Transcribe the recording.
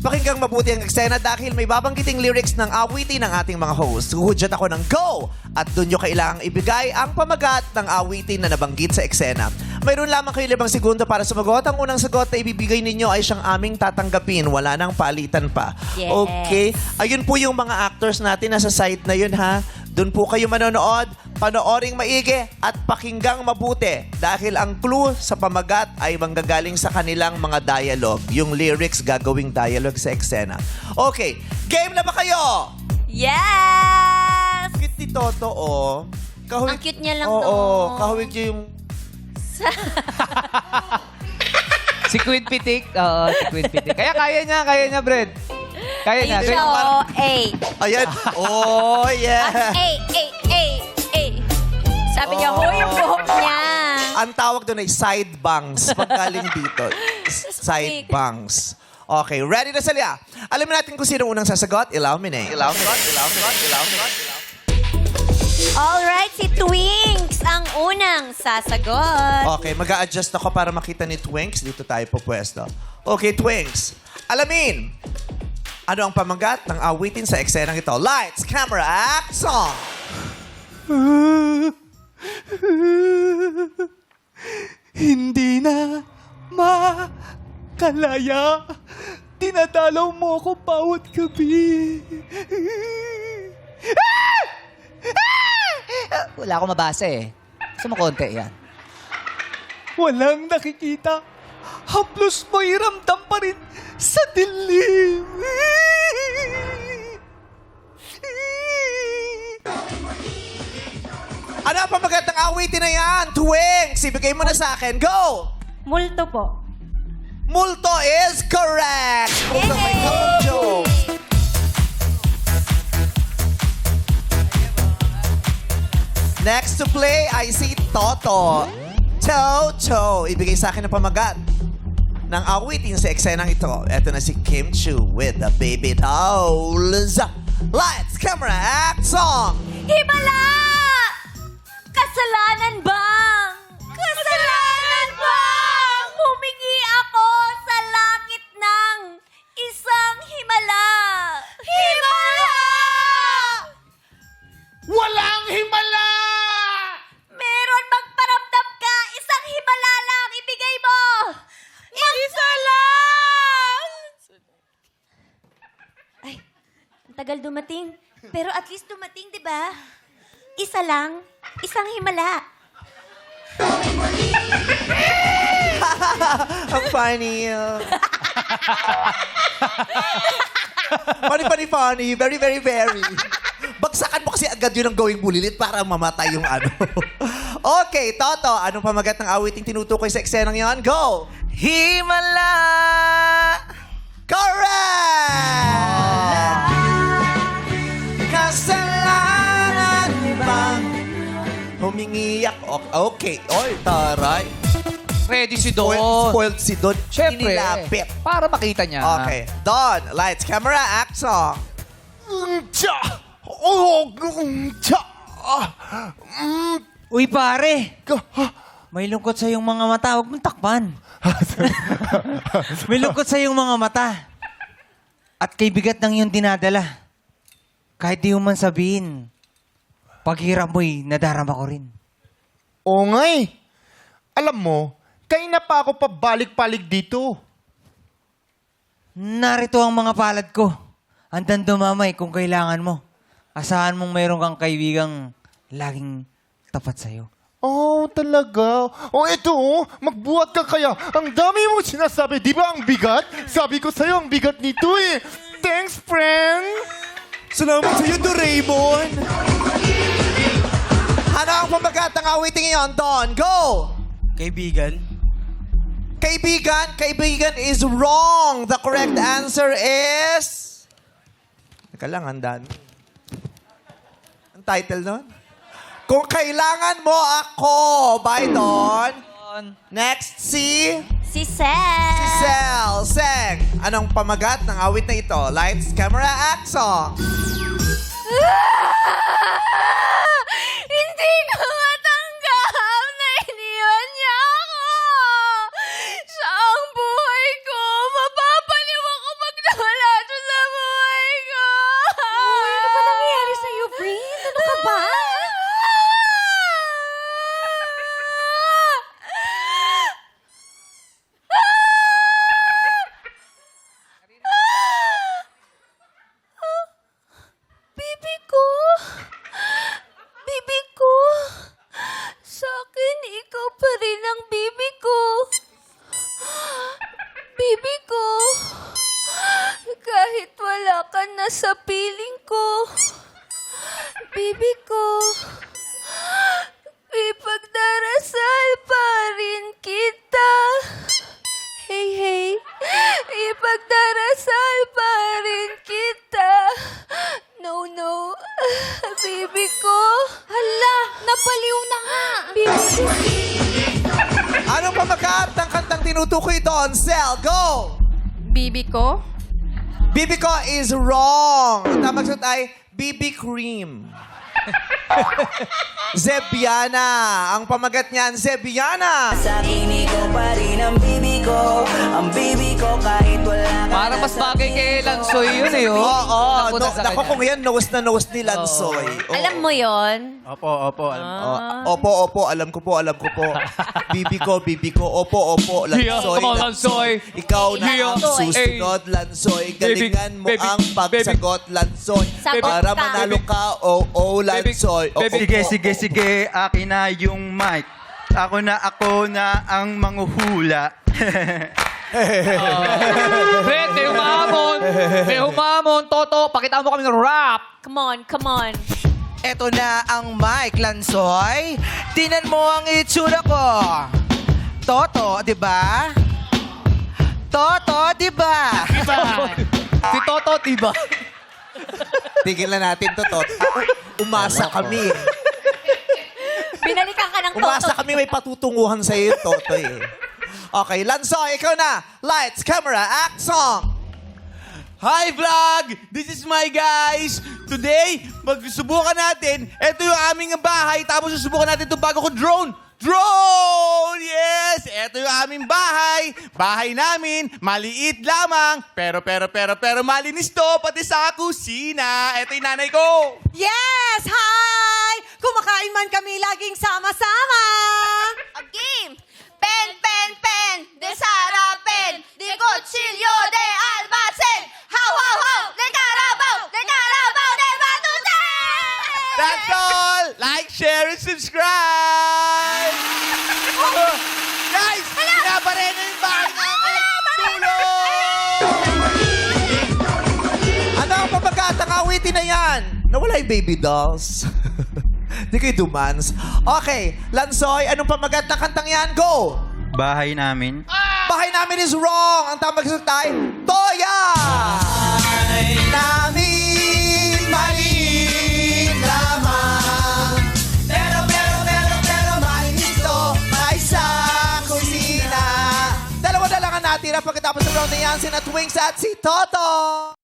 pakinggang mabuti ang eksena dahil may babanggiting lyrics ng awitin ng ating mga host. Huhudyat ako ng go! At doon nyo kailangang ibigay ang pamagat ng awitin na nabanggit sa eksena. Mayroon lamang kayo 5 segundo para sumagot. Ang unang sagot na ibibigay ninyo ay siyang aming tatanggapin. Wala nang palitan pa. Yes. Okay? Ayun po yung mga actors natin nasa side na yun, ha? Doon po kayo manonood, panooring maigi at pakinggang mabuti dahil ang clue sa pamagat ay manggagaling sa kanilang mga dialogue. Yung lyrics gagawing dialogue sa eksena. Okay, game na ba kayo? Yes! Cute ni Toto, oh. Ang cute niya lang Oo, doon. kahawig niya yung... Si Queen Pitik. Oo, si Queen Pitik. Kaya niya, Brad. Kaya niya. So, Ayan. Oh, yeah. Sabi niya, hoy, yung buhok niya. Ang tawag doon ay side bangs. Paggaling dito. Side bangs. Okay, ready na Salya? Alam natin kung sino unang sasagot. Allow me na. Alright, si Twinks ang unang sasagot. Okay, mag-a-adjust ako para makita ni Twinks. Dito tayo po pwesto. Okay, Twinks. Alamin. Ano ang pamagat ng awitin sa eksenang ito? Lights, camera, action! Hindi na makalaya. Dinadalaw mo ako bawat gabi. Wala akong mabasa eh. Gusto mo konti yan. Walang nakikita. Haplos mo'y ramdam pa rin sa dilim. Ano ang pamagat ng awitin na yan? Twinks, ibigay mo na sa akin. Go! Multo po. Multo is correct! Multo may cup of joe. Next to play, I see Toto. Toto. Ibigay sa akin ang pamagat ng awitin sa eksenang ito. Ito na si Kim Chu with the baby dolls. Lights, camera, action! Himala! Kasalanan bang? Kasalanan bang? Humingi ako sa langit ng isang himala. Himala! Walang himala! Meron magparamdam ka, isang himala lang ibigay mo. Isa lang! Ay, ang tagal dumating. Pero at least dumating, di ba? Isa lang, isang himala. Ang funny. Funny. Very, very, very. Bagsakan mo kasi agad yun ang gawing bulilit para mamatay yung ano. Okay, Toto. Anong pamagat ng awiting tinutukoy sa eksenang yon? Go! Himala! Correct! Kasalanan bang humingi ako? Okay. Oy, taray. Ready si Don. Spoiled si Don. Siyempre. Inilapit. Para makita niya. Okay. Don, lights, camera, action. Uy pare, may lungkot sa iyong mga mata. Huwag mong takpan. May lungkot sa iyong mga mata. At kay bigat ng iyong dinadala. Kahit di mo man sabihin, paghirap mo'y nadarama ko rin. Oo nga eh. Alam mo, kayo na pa ako pabalik-balik dito. Narito ang mga palad ko. Andan dumamay kung kailangan mo. Asahan mong mayroon kang kaibigang laging tapat sa'yo. Oh, talaga? Oh, ito oh. Magbuhat ka kaya. Ang dami mo sinasabi. Di ba ang bigat? Sabi ko sa'yo, ang bigat nito eh. Thanks, friend. Salamat sa iyo, Doraemon. Ano ang pamagat ng awiting iyon, Don? Go! Kaibigan? Kaibigan is wrong. The correct answer is... Teka lang, handaan. Ang title nun? Kung kailangan mo ako. Bye, Don. Next, si Sel. Seng. Anong pamagat ng awit na ito? Lights, camera, action. Hindi ko matanggap na iniwan niya ako. Siya ang buhay ko. Mapapaliw ako pag nawala nasa piling ko. Bibi ko, ipagdarasal pa rin kita. Hey, hey, ipagdarasal pa rin kita. No, no, bibi ko. Hala, nabaliw na nga. Bibi ko. Anong pamagat ng kantang tinutukoy doon? Sel, go! Bibi ko? BB ko is wrong. Ang tamang sagot ay BB cream. Zebiana. Ang pamagat niyan, Zebiana. Sa akin ikaw pa rin ang bibi ko. Ang bibi ko kahit wala ka Parang mas bagay kay Lansoy yun eh. Oh. Oo. Napunta sa Nako kanya. kung yan, nose na nose ni Lansoy. Oo. Alam mo yon? Opo. Opo, alam ko po. Bibi ko, opo, Yeah, Lansoy. come on, Lansoy. Ikaw na Yeah. ang susunod, Lansoy. Galingan mo Baby, ang pagsagot, Lansoy. Sagot Para ka. manalo ka, oo, Lansoy. Oo, Sige, akin na yung mic. Ako na ang manghuhula. Brett, may humamon. Toto, pakita mo kami ng rap. Come on. Eto na ang mic, Lansoy. Tinan mo ang itsura ko. Toto, di ba? Toto, di ba? Si Toto, diba? Tigilan natin to. Umasa kami. Binalikan ka ng Umasa toto. kami may patutunguhan sa iyo, Totoy. Okay, Lansoy, ikaw na. Lights, camera, act, song. Hi vlog! This is my guys! Today, magsusubukan natin. Ito yung aming bahay, tapos susubukan natin itong bago ko drone. Drone! Yes! Ito yung aming bahay. Bahay namin, maliit lamang. Pero malinis to, pati sa kusina. Ito yung nanay ko. Yes! Hi! Kumakain man kami laging sama-sama. A game! Pen, de sarapin, de kutsilyo, de almacen, how, de carabao, de batusen! That's all! Like, share, and subscribe! Guys! Pinabarena yung bahay namin! Tulong! Ano ang pagkakatang awitin na yan? Nawala yung baby dolls. Di kayo dumans. Okay, Lansoy, anong pamagat ng kantang yan? Go! Bahay namin. Bahay namin is wrong. Ang tamang sagot ay Toya! Bahay namin maliit lamang. Pero malinis to ay sa kusina. Dalawa na lang ang natira pagkatapos ng round na yan, sina Twinks at si Toto.